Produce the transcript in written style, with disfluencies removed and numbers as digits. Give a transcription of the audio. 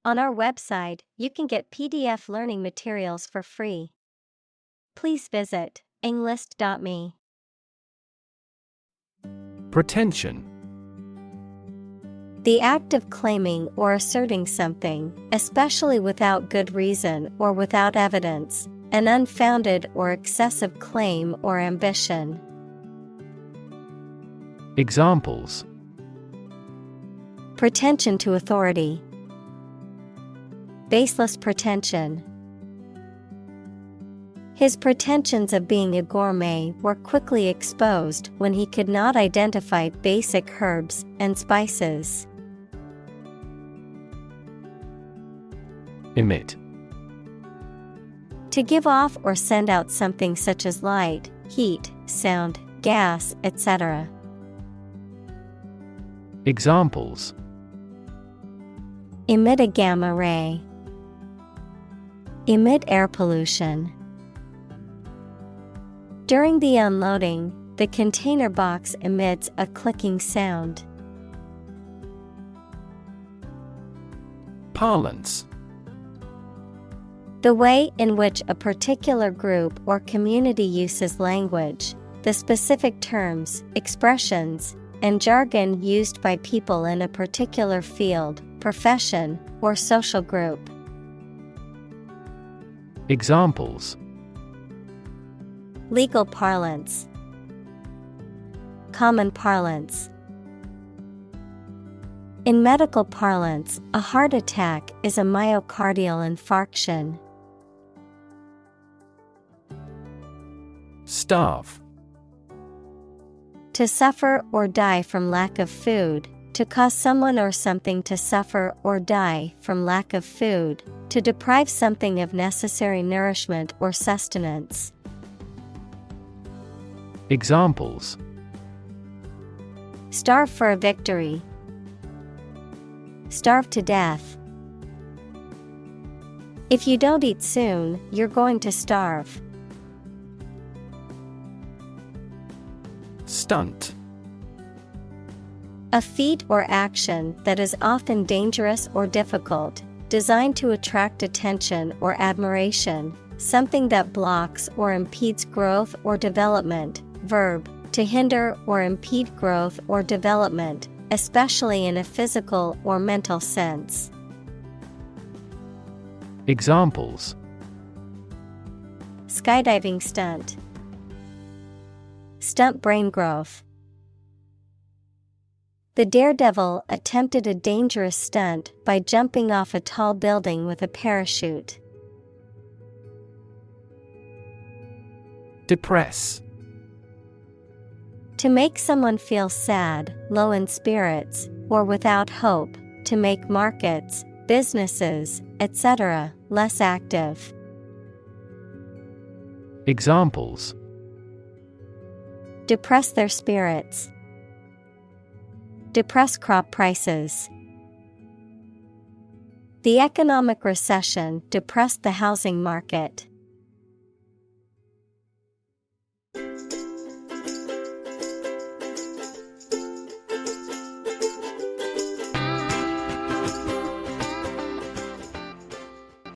On our website, you can get PDF learning materials for free. Please visit englist.me. Pretension. The act of claiming or asserting something, especially without good reason or without evidence, an unfounded or excessive claim or ambition. Examples: pretension to authority, baseless pretension. His pretensions of being a gourmet were quickly exposed when he could not identify basic herbs and spices. Emit. To give off or send out something such as light, heat, sound, gas, etc. Examples: emit a gamma ray, emit air pollution. During the unloading, the container box emits a clicking sound. Parlance. The way in which a particular group or community uses language, the specific terms, expressions, and jargon used by people in a particular field, profession, or social group. Examples: legal parlance, common parlance. In medical parlance, a heart attack is a myocardial infarction. Starve. To suffer or die from lack of food, to cause someone or something to suffer or die from lack of food, to deprive something of necessary nourishment or sustenance. Examples: starve for a victory, starve to death. If you don't eat soon, you're going to starve. Stunt. A feat or action that is often dangerous or difficult, designed to attract attention or admiration, something that blocks or impedes growth or development. Verb, to hinder or impede growth or development, especially in a physical or mental sense. Examples: skydiving stunt, stunt brain growth. The daredevil attempted a dangerous stunt by jumping off a tall building with a parachute. Depress. To make someone feel sad, low in spirits, or without hope, to make markets, businesses, etc., less active. Examples: depress their spirits, depress crop prices. The economic recession depressed the housing market.